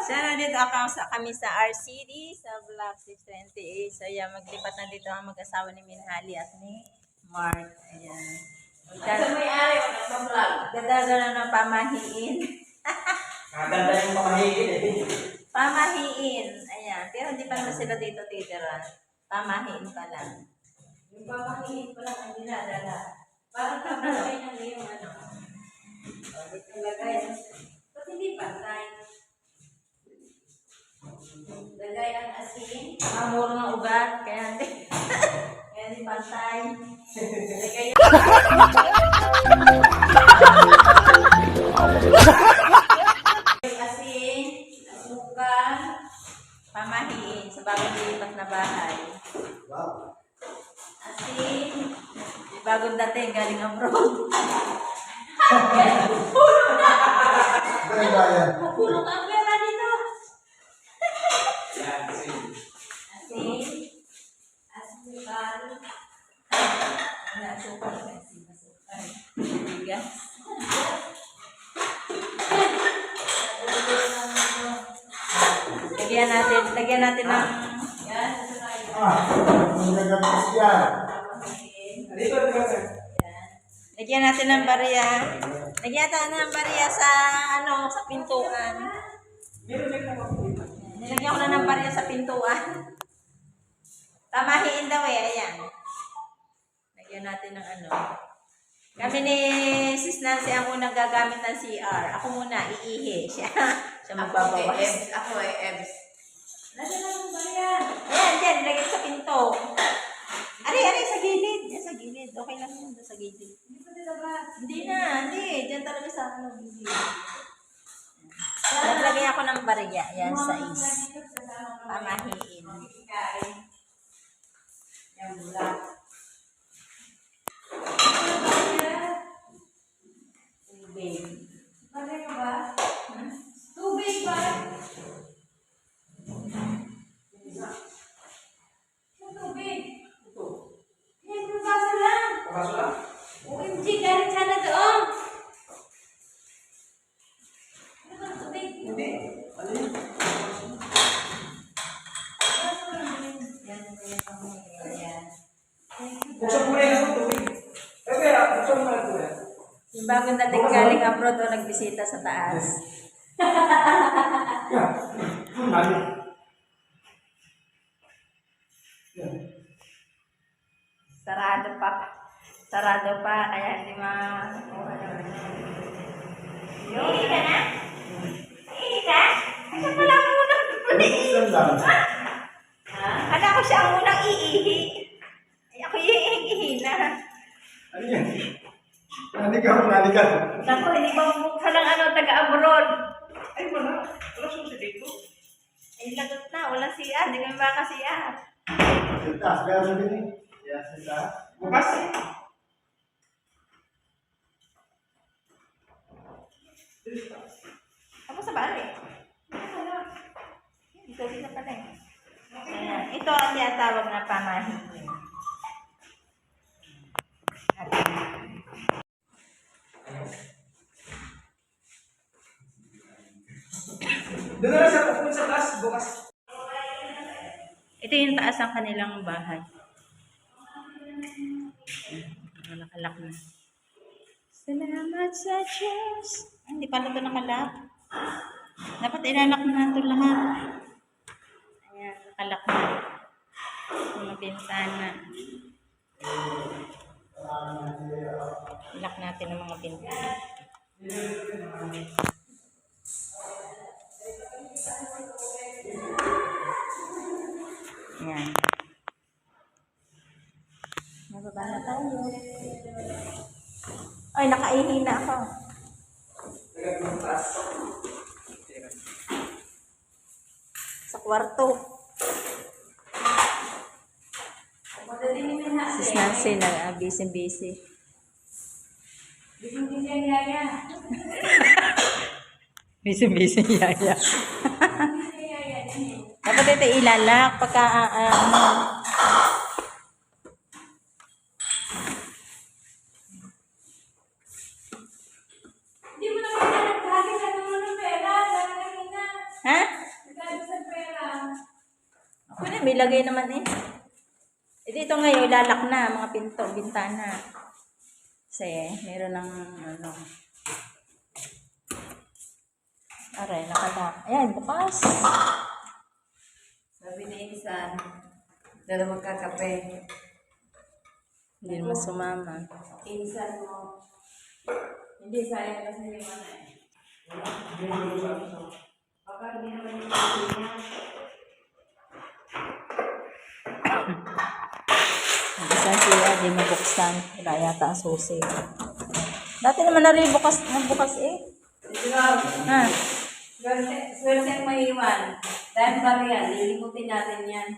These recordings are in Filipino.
Sana dito kami sa RCD sa Block 628. So yan, maglipat na dito ang mag-asawa ni Minhali at ni Mark. Ayan. may-ari o nagpa-vlog? Ganda-ganda ng pamahiin. Maganda yung pamahiin eh. Pamahiin. Ayan. Pero hindi pa naman sila dito titira. Pamahiin pa lang. Yung pamahiin pa lang ang dinadala. Parang kapalagay ng yung ano. Bakit nalagay? Ba't hindi pantay? Lagay ang asin. Amor ng ugat. Kaya hindi. Kaya hindi pantay. Lagay yung asin, asukal, Pamahiin sa bagong lipat na bahay. Wow. Asin. Bagong dating galing abroad. Pulong ang pera dito. Yan, kasi. Asin, asukal, Asukal. Bigas. Lagyan natin ng yan, sasakay. Dito, dito. lagyan natin ng barya. Lagyan natin ng barya sa sa pintuan. Nilagyan ko na ng barya sa pintuan. Tamahiin daw ayan. Lagyan natin ng Kami ni Sis Nancy ang unang gagamit ng CR. Ako muna, iihi siya. Siya magbabawas. Ako ay Ebs. Nasa lang ang barya. Ayan, dyan, lagyan sa pinto. Ari, sa gilid. Yan, sa gilid. Okay lang yun, sa gilid. Hindi pa nilabas. Hindi. Diyan talaga sa gilid. Naglagay ako ng barya. Yan, sa is. Pamahiin. Yan, bulat. Tubig. Barya ka ba? Tubig ba? Tubig. Yan, basa lang. Kaso lang. OMG, galing sana doon. Ano ba tubig? Hindi. Ano yun? Basa lang din. Yan, lagyan ko ng yan. Buksan mo na yung tubig. Eh, kaya, buksan mo na yung tubig. Yung bagong dating galing abroad o nagbisita sa taas. Ano? Sarado pa, kaya hindi Ihi ka na? Ihi ka? Kasi pala ang unang Buksan lang. Kala ko siya ang unang iihi. Ay, ako iihi na. Ano yan? Nalikan. Naku, hindi ba mukha ng taga-abroad? Ay, wala. Wala susi dito. Ay, lagot na. Walang CR. Hindi kami makaka-CR. Taas, kaya sabi ni. Yes, taas. Bukas. Ako sa bali. Dito pala eh. Ayan. Ito ang tinatawag na pamahiin. Doon na lang sa taas, bukas. Ito yung taas ng kanilang bahay. Nakalak na. Salamat sa Diyos. Hindi pala ito nakalak. Dapat ilalak na ito lahat. Ayan, nakalak na. Mga bintana. Ilak natin ang mga bintana. Ayan. Nababa na tayo. Ay, nakaihi na ako. Sa kwarto. Sis Nancy na busy. Bising-bising ang yaya. Busy yaya. Bising yaya din. Dapat ito ilalak pagka Hindi mo naman nagkakit sa ng pera. Dahil kanina. Ha? may lagay naman eh. Eh, dito ngayon, lalak na, mga pinto, bintana. Kasi, meron ng, ano. Aray, nakalak. Ayan, bukas. Sabi ni Insan, dala magkakape. Hindi naman sumama. Insan mo. Hindi, sayang kasi yung ano eh. Baka hindi naman yung niya. Bukas siya, di mabuksan. Wala yata ang susi. Dati naman na rin bukas eh. Ha? Swerte ang maiwan. Dahil ba yan, lilimutin natin yan.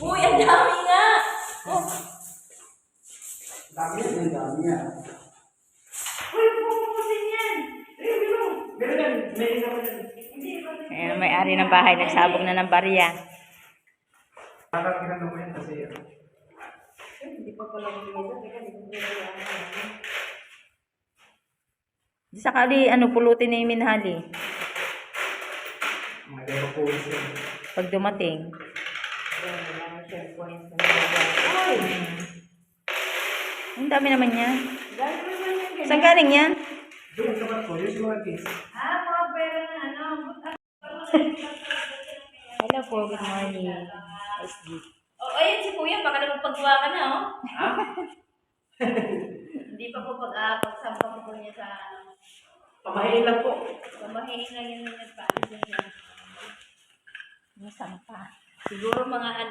Uy, ang dami nga! Oh. Dami yan, dami yan. Uy, pupumutin yan! Meron yan, meron naman yan. Ayan, may-ari ng bahay, nagsabog na ng barya. Nakakita mo yan kasi Hindi pa pala yung mesa, kaya hindi ko pala Di sakali, pulutin na yung minahali. mga demo points yan. Pag dumating. Ang dami naman yan. Saan galing yan? Doon naman po, yung mga kids. mga pera na ano. Hello po, good morning. SG. Oh, ayun si Kuya, baka naman paggawa ka na, oh. Hindi pa po pagsampa ko po niya sa ano. Pamahiin lang po. Pamahiin lang yun yung nagpaalis niya. Masama pa. Siguro mga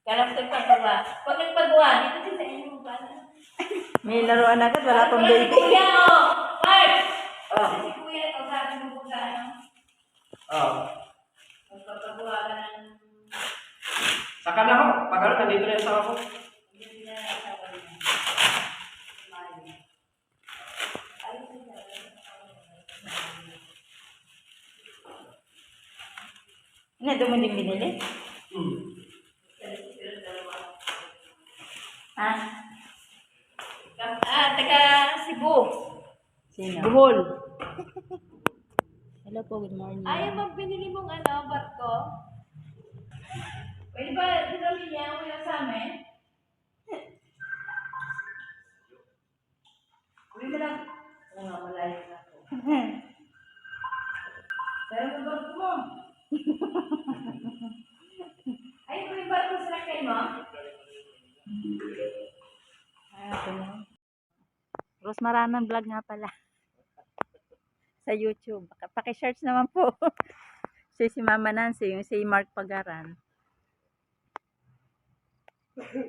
kalam ko paggawa. Pag nagpagawa, dito din sa inyo ba? May laruan agad, wala pang Si baby. Kuya, oh! Mark! Ah. Si Kuya, ito sa akin mo sa ano. Magpapagawa ka ng... Saka na ako. Pagkala, nandito na yung asawa ko. Hindi na asawa niya. Mali. Ayos niya. Doon mo din binili? Ha? Taga Cebu. Sino? Bohol. Hello po, good morning. Ayaw bang binili mong barko? Pwede ba dinami niya wala sa amin? Uwi mo lang. Oo nga, malayo na ako. Pero yung barko mo. Ay, ito yung barko sa lakay mo? Ito na. Rose Maranan vlog nga pala. Sa YouTube. Paki-search naman po. Si Mama Nancy, yung si Mark Pagaran. Hindi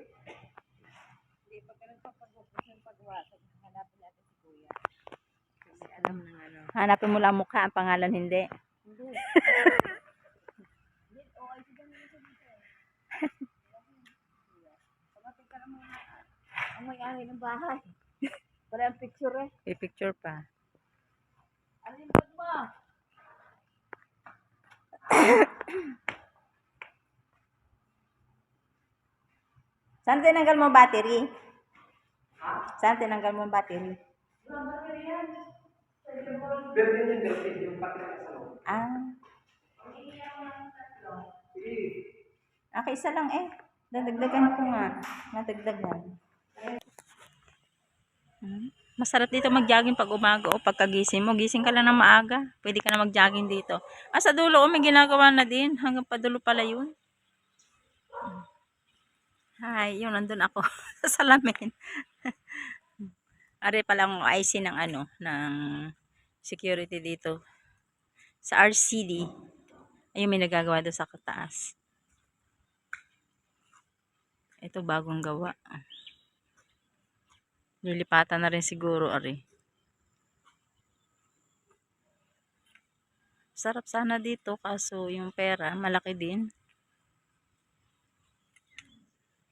pa ganun papagupos ng pagwa. Hanapin natin si Kuya. Kasi alam ng ano. Hanapin mo lang mukha, ang pangalan hindi. Hindi. Ang may-ari ng bahay. Wala ang picture eh. May picture pa. Ano yung bag mo? Saan tinanggal mo ang battery? Saan tinanggal mo ang battery? Pero yun yung direct, yung pati na sa loob. Isa lang eh. Dadagdagan ko nga. Nadagdagan. Masarap dito mag-jogging pag umaga o pagkagising mo. Gising ka lang ng maaga. Pwede ka na mag-jogging dito. Sa dulo may ginagawa na din. Hanggang padulo pala yun. Hi, yun nandun ako sa salamin. Are pala ang IC ng ng security dito sa RCD. Ayun, may nagagawa doon sa kataas. Ito bagong gawa. Lilipatan na rin siguro, are. Sarap sana dito kaso yung pera malaki din.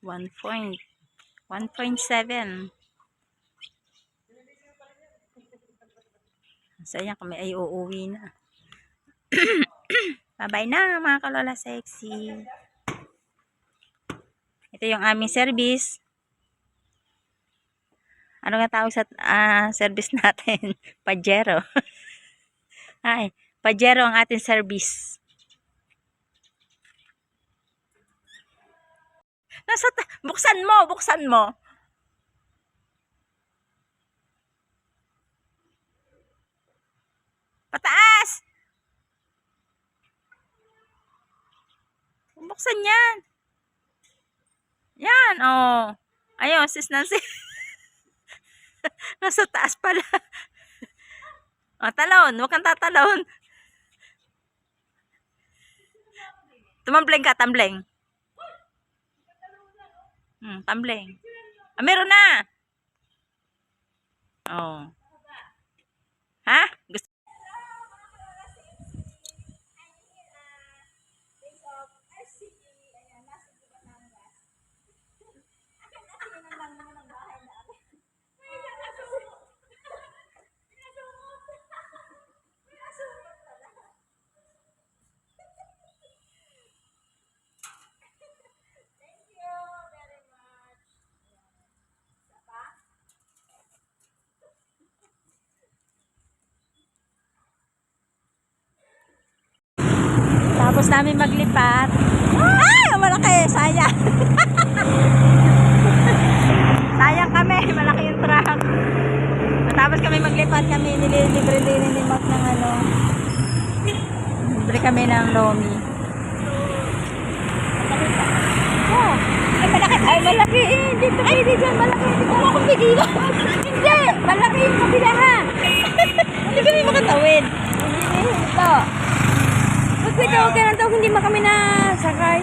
1.7. Sayang kami ay uuwi na. Bye-bye na mga kalola sexy. Ito yung aming service. Ano nga tawag sa service natin? Pajero. Ay, Pajero ang ating service. Buksan mo, buksan mo. Pataas! Buksan yan. Yan, oh. Ayun, sis Nancy. Nasa taas pala. Oh, talon. Huwag kang tatalon. Tumambling ka, tumbling. Tumbling. Ah, meron na. Oh. Ha? Gusto Tapos namin maglipat. Ay, malaki. Sayang. Sayang kami. Malaki yung truck. Tapos kami maglipat. Kami nililibre din ni Mark ng ano. Libre kami ng lomi. Oh, ay malaki. Ay malaki eh. Dito pwede dyan. Malaki. Dito ako bigila. Hindi. Malaki yung kabila ha. Hindi kami makatawid. Hindi ito. Pag may tawag ka ng tawag, hindi man kami nasakay.